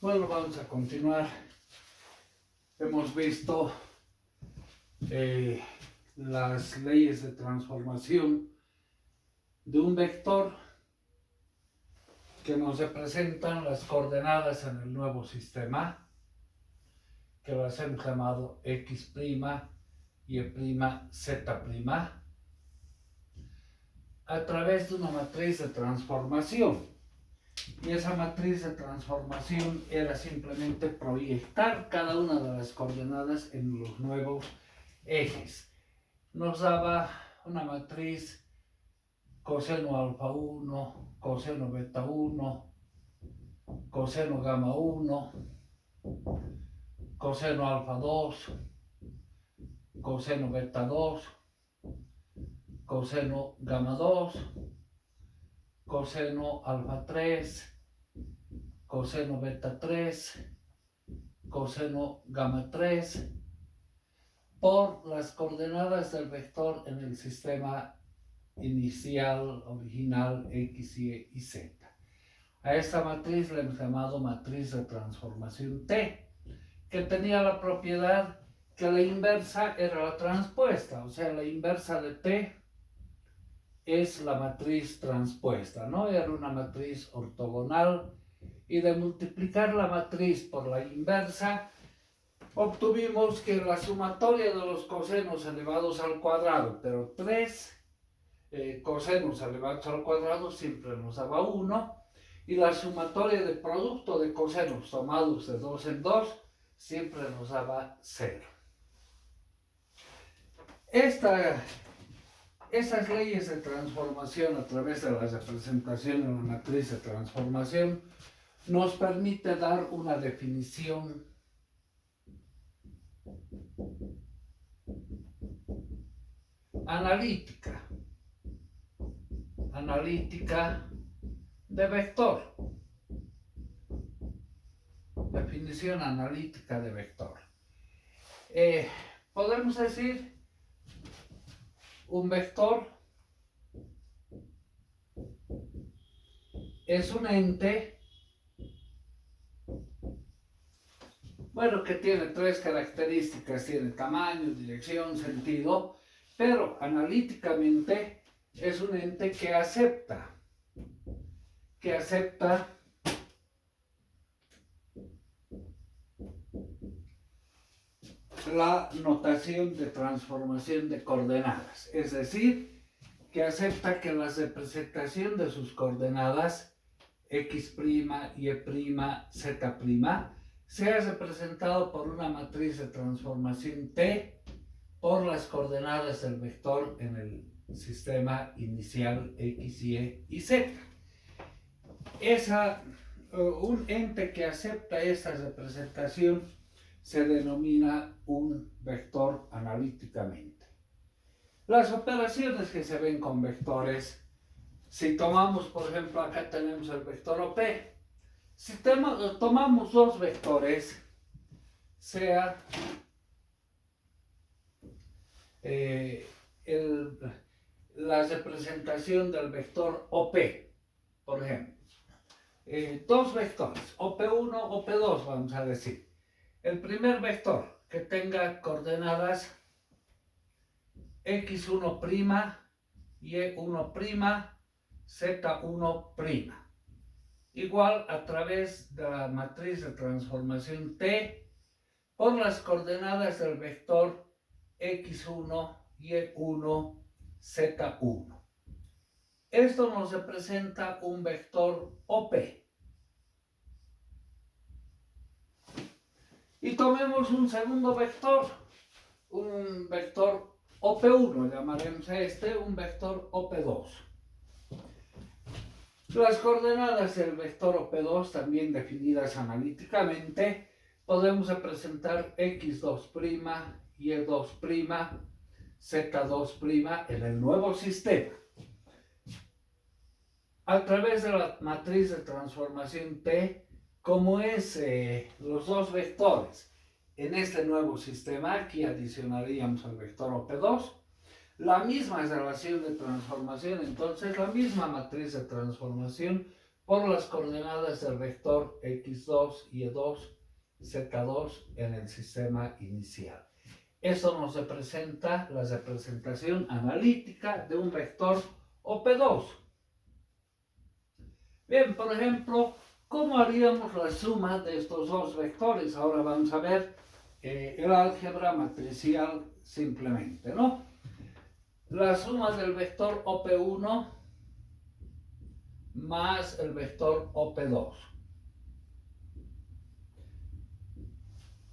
Bueno, vamos a continuar. Hemos visto las leyes de transformación de un vector que nos representan las coordenadas en el nuevo sistema, que las hemos llamado x', y', z', a través de una matriz de transformación. Y esa matriz de transformación era simplemente proyectar cada una de las coordenadas en los nuevos ejes. Nos daba una matriz coseno alfa 1, coseno beta 1, coseno gamma 1, coseno alfa 2, coseno beta 2, coseno gamma 2, coseno alfa 3, coseno beta 3, coseno gamma 3, por las coordenadas del vector en el sistema inicial, original, x, y z. A esta matriz le hemos llamado matriz de transformación T, que tenía la propiedad que la inversa era la transpuesta, o sea, la inversa de T es la matriz transpuesta, ¿no? Era una matriz ortogonal, y de multiplicar la matriz por la inversa, obtuvimos que la sumatoria de los cosenos elevados al cuadrado, pero 3 cosenos elevados al cuadrado siempre nos daba 1, y la sumatoria de producto de cosenos tomados de 2 en 2 siempre nos daba 0. Esas leyes de transformación a través de la representación en la matriz de transformación nos permite dar una definición analítica de vector. Definición analítica de vector. Podemos decir un vector es un ente, bueno, que tiene tres características: tiene tamaño, dirección, sentido, pero analíticamente es un ente que acepta la notación de transformación de coordenadas, es decir, que acepta que la representación de sus coordenadas x', y', z' sea representado por una matriz de transformación T por las coordenadas del vector en el sistema inicial x, y z. Un ente que acepta esta representación se denomina un vector analíticamente. Las operaciones que se ven con vectores, si tomamos, por ejemplo, acá tenemos el vector OP. Si tomamos dos vectores, sea la representación del vector OP, por ejemplo, dos vectores, OP1, OP2, vamos a decir. El primer vector que tenga coordenadas x1', y1', z1', igual a través de la matriz de transformación T por las coordenadas del vector x1, y1, z1. Esto nos representa un vector OP. Y tomemos un segundo vector, un vector OP1, llamaremos a este un vector OP2. Las coordenadas del vector OP2, también definidas analíticamente, podemos representar x2', y2', z2' en el nuevo sistema. A través de la matriz de transformación T, como es los dos vectores en este nuevo sistema, aquí adicionaríamos al vector OP2, la misma relación de transformación, entonces la misma matriz de transformación por las coordenadas del vector x2, y2, z2 en el sistema inicial. Eso nos representa la representación analítica de un vector OP2. Bien, por ejemplo, ¿cómo haríamos la suma de estos dos vectores? Ahora vamos a ver el álgebra matricial simplemente, ¿no? La suma del vector OP1 más el vector OP2.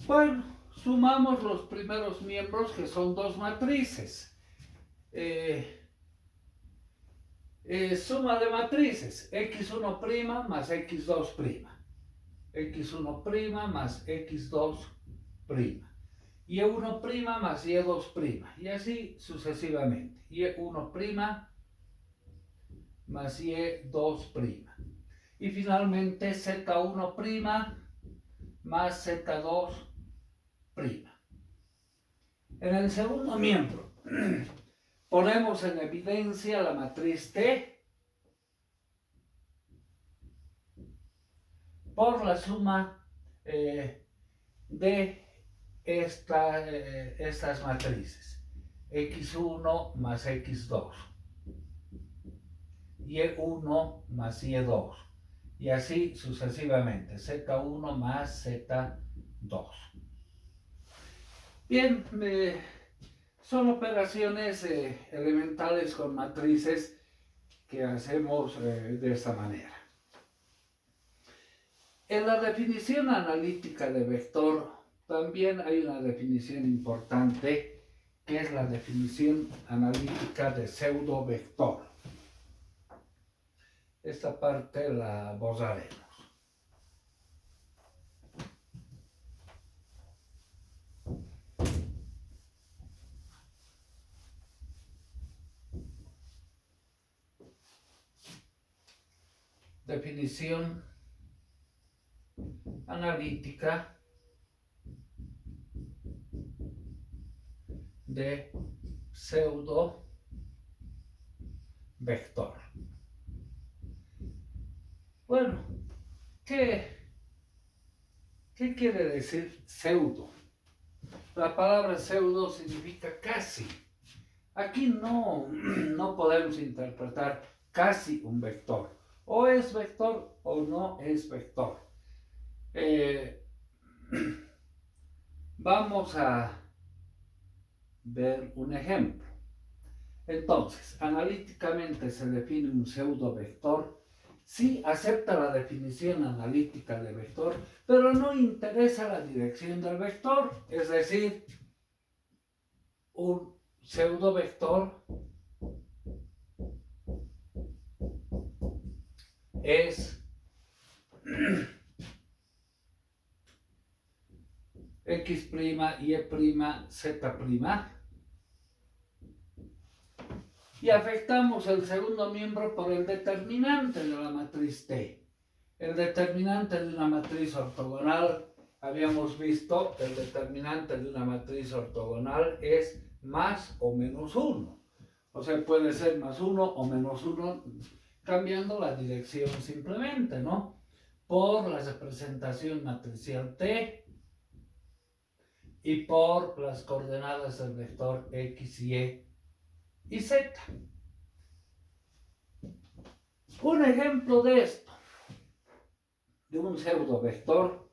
Bueno, sumamos los primeros miembros, que son dos matrices. Suma de matrices, x1' más x2', x1' más x2', y1' más y2', y así sucesivamente, y1' más y2', y finalmente z1' más z2'. En el segundo miembro ponemos en evidencia la matriz T por la suma de estas matrices, x1 más x2, y1 más y2, y así sucesivamente, z1 más z2. Bien, son operaciones elementales con matrices que hacemos de esta manera. En la definición analítica de vector también hay una definición importante, que es la definición analítica de pseudovector. Esta parte la borraremos. Definición analítica de pseudovector. Bueno, ¿qué quiere decir pseudo? La palabra pseudo significa casi. Aquí no podemos interpretar casi un vector. O es vector o no es vector. Vamos a ver un ejemplo. Entonces, analíticamente se define un pseudovector si acepta la definición analítica de vector, pero no interesa la dirección del vector. Es decir, un pseudovector es x', y', z', y afectamos el segundo miembro por el determinante de la matriz T. El determinante de una matriz ortogonal, habíamos visto, el determinante de una matriz ortogonal es más o menos 1. O sea, puede ser más 1 o menos 1, cambiando la dirección simplemente, ¿no? Por la representación matricial T y por las coordenadas del vector x, y z. Un ejemplo de esto, de un pseudovector,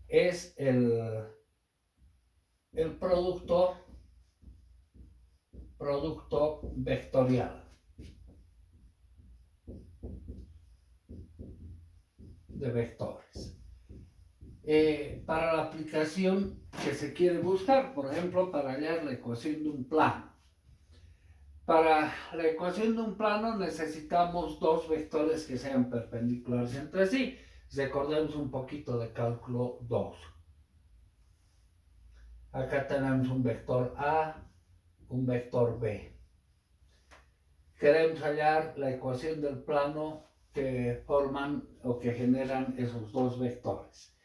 es el producto vectorial de vectores. Para la aplicación que se quiere buscar, por ejemplo, para hallar la ecuación de un plano. Para la ecuación de un plano necesitamos dos vectores que sean perpendiculares entre sí. Recordemos un poquito de cálculo 2. Acá tenemos un vector A, un vector B. Queremos hallar la ecuación del plano que forman o que generan esos dos vectores.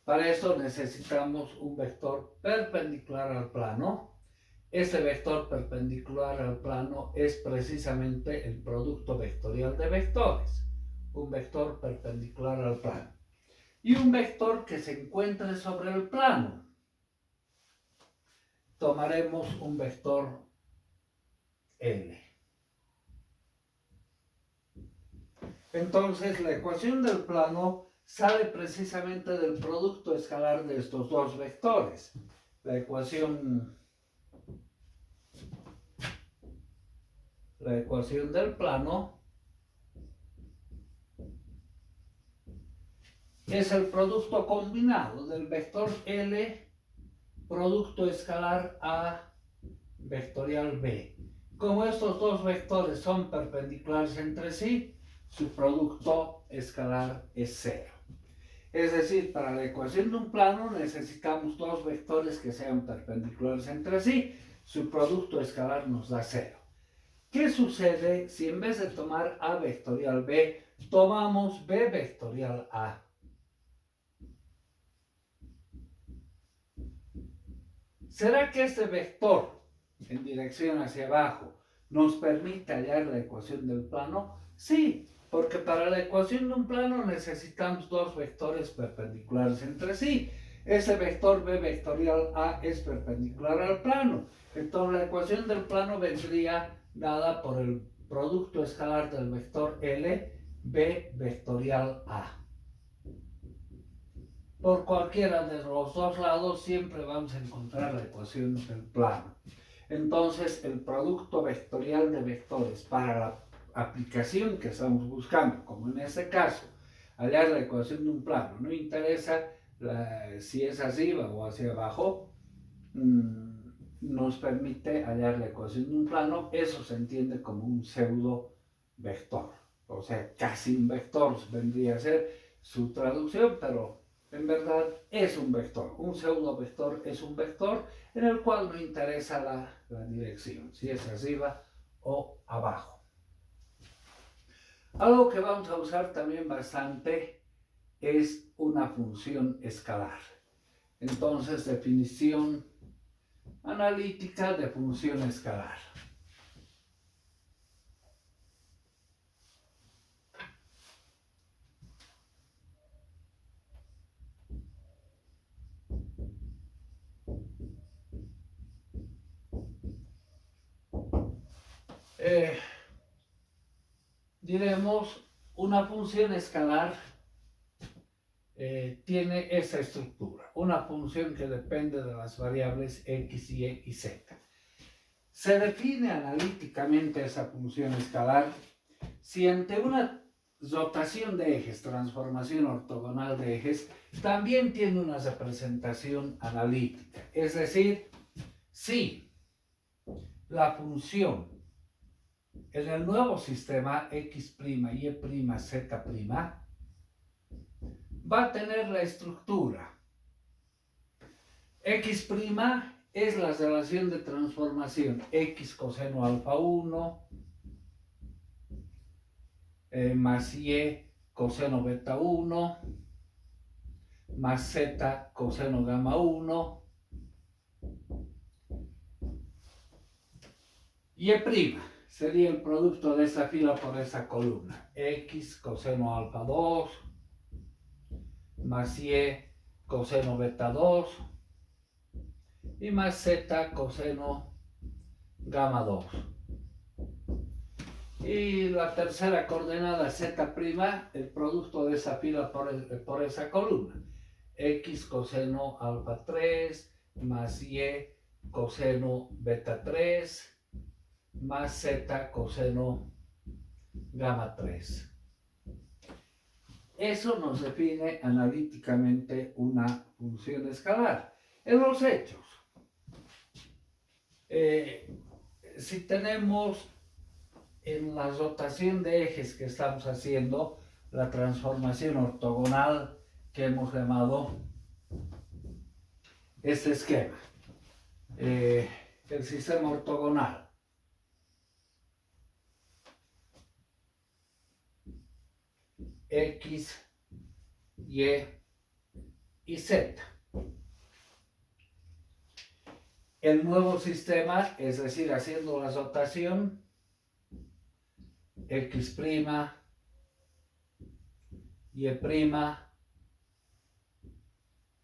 Para eso necesitamos un vector perpendicular al plano Este vector perpendicular al plano es precisamente el producto vectorial de vectores, un vector perpendicular al plano. Y un vector que se encuentre sobre el plano. Tomaremos un vector L. Entonces la ecuación del plano sale precisamente del producto escalar de estos dos vectores. La ecuación del plano es el producto combinado del vector L, producto escalar A, vectorial B. Como estos dos vectores son perpendiculares entre sí, su producto escalar es cero. Es decir, para la ecuación de un plano necesitamos dos vectores que sean perpendiculares entre sí, su producto escalar nos da cero. ¿Qué sucede si en vez de tomar A vectorial B, tomamos B vectorial A? ¿Será que este vector en dirección hacia abajo nos permite hallar la ecuación del plano? Sí, porque para la ecuación de un plano necesitamos dos vectores perpendiculares entre sí. Ese vector B vectorial A es perpendicular al plano. Entonces la ecuación del plano vendría dada por el producto escalar del vector L, B vectorial A. Por cualquiera de los dos lados siempre vamos a encontrar la ecuación del plano. Entonces el producto vectorial de vectores para la aplicación que estamos buscando, como en este caso, hallar la ecuación de un plano, no interesa si es arriba o hacia abajo, nos permite hallar la ecuación de un plano. Eso se entiende como un pseudo vector, o sea, casi un vector vendría a ser su traducción, pero en verdad es un vector. Un pseudo vector es un vector en el cual no interesa la dirección, si es arriba o abajo. Algo que vamos a usar también bastante es una función escalar. Entonces, definición analítica de función escalar. Diremos, una función escalar tiene esa estructura, una función que depende de las variables x, y z. Se define analíticamente esa función escalar si ante una rotación de ejes, transformación ortogonal de ejes, tambi' tiene una representación analítica. Es decir, si la función en el nuevo sistema x', y', z' va a tener la estructura x' es la relación de transformación x coseno alfa 1 más y coseno beta 1 más z coseno gamma 1 y sería el producto de esa fila por esa columna, x coseno alfa 2 más y coseno beta 2 y más z coseno gamma 2. Y la tercera coordenada z', el producto de esa fila por esa columna, x coseno alfa 3 más y coseno beta 3 más z coseno gamma 3. Eso nos define analíticamente una función escalar. En los hechos, si tenemos en la rotación de ejes que estamos haciendo, la transformación ortogonal que hemos llamado este esquema, el sistema ortogonal. X, y z. el nuevo sistema, es decir, haciendo la rotación, x', y',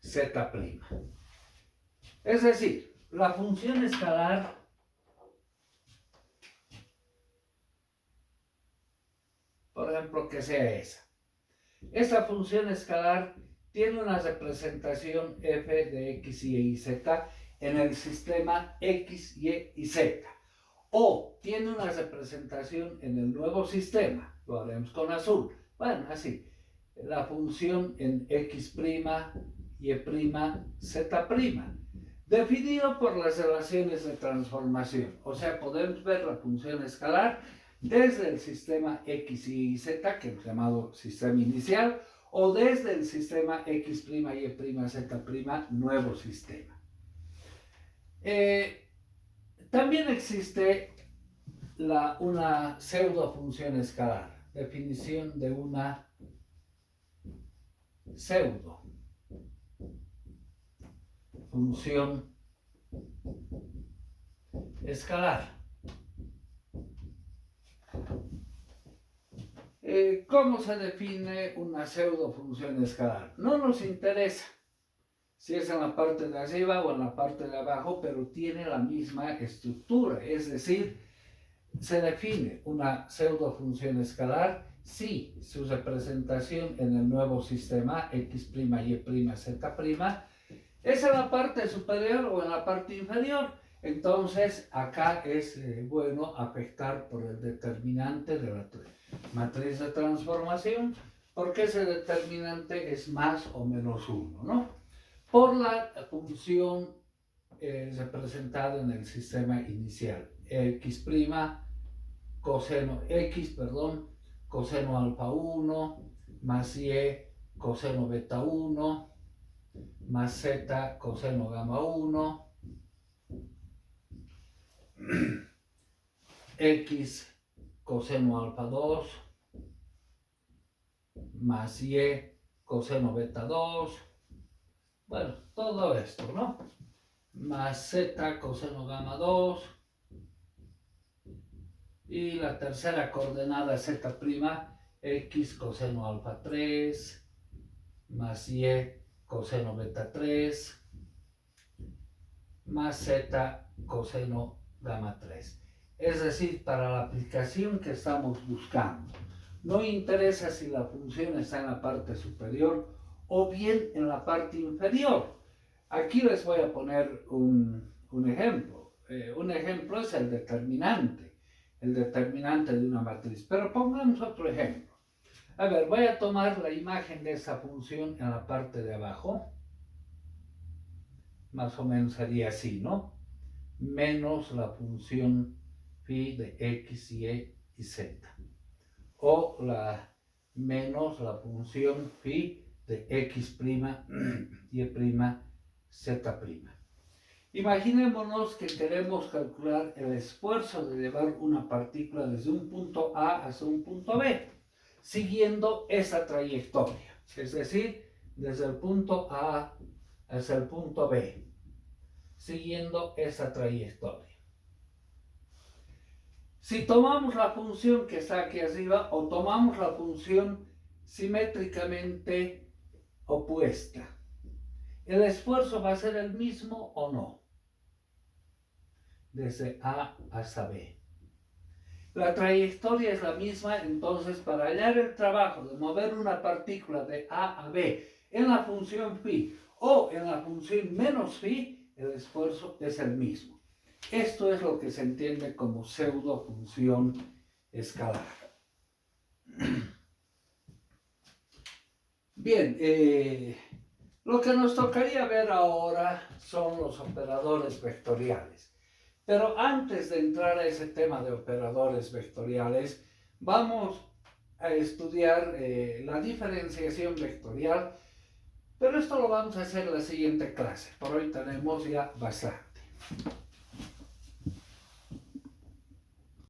z'. Es decir, la función escalar por ejemplo, que sea esa. Esta función escalar tiene una representación f de x, y, z en el sistema x, y, y z. O tiene una representación en el nuevo sistema, lo haremos con azul. Bueno, así, la función en x', y', z', definido por las relaciones de transformación. O sea, podemos ver la función escalar desde el sistema x, y, z, que hemos llamado sistema inicial, o desde el sistema x', y', z', nuevo sistema. También existe una pseudo función escalar, definición de una pseudo función escalar. ¿Cómo se define una pseudo función escalar? No nos interesa si es en la parte de arriba o en la parte de abajo, pero tiene la misma estructura, es decir, se define una pseudo función escalar si su representación en el nuevo sistema x', y', z' es en la parte superior o en la parte inferior. Entonces acá es bueno afectar por el determinante de la matriz de transformación, porque ese determinante es más o menos 1, ¿no? Por la función representada en el sistema inicial, x', coseno x, coseno alfa 1, más y, coseno beta 1, más z, coseno gamma 1, x, coseno alfa 2, más y, coseno beta 2, bueno, todo esto, ¿no? Más z, coseno gamma 2, y la tercera coordenada z', x, coseno alfa 3, más y, coseno beta 3, más z, coseno gamma 3. Es decir, para la aplicación que estamos buscando, no interesa si la función está en la parte superior o bien en la parte inferior. Aquí les voy a poner un ejemplo. Un ejemplo es el determinante de una matriz. Pero pongamos otro ejemplo. A ver, voy a tomar la imagen de esa función en la parte de abajo. Más o menos sería así, ¿no? Menos la función phi de x, y, y z. O menos la función phi de x', y', z'. Imaginémonos que queremos calcular el esfuerzo de llevar una partícula desde un punto A hasta un punto B, siguiendo esa trayectoria, es decir, desde el punto A hasta el punto B, siguiendo esa trayectoria. Si tomamos la función que está aquí arriba o tomamos la función simétricamente opuesta, ¿el esfuerzo va a ser el mismo o no? Desde A hasta B. La trayectoria es la misma, entonces para hallar el trabajo de mover una partícula de A a B en la función phi o en la función menos phi, el esfuerzo es el mismo. Esto es lo que se entiende como pseudo función escalar. Bien, lo que nos tocaría ver ahora son los operadores vectoriales. Pero antes de entrar a ese tema de operadores vectoriales, vamos a estudiar la diferenciación vectorial, pero esto lo vamos a hacer en la siguiente clase. Por hoy tenemos ya bastante.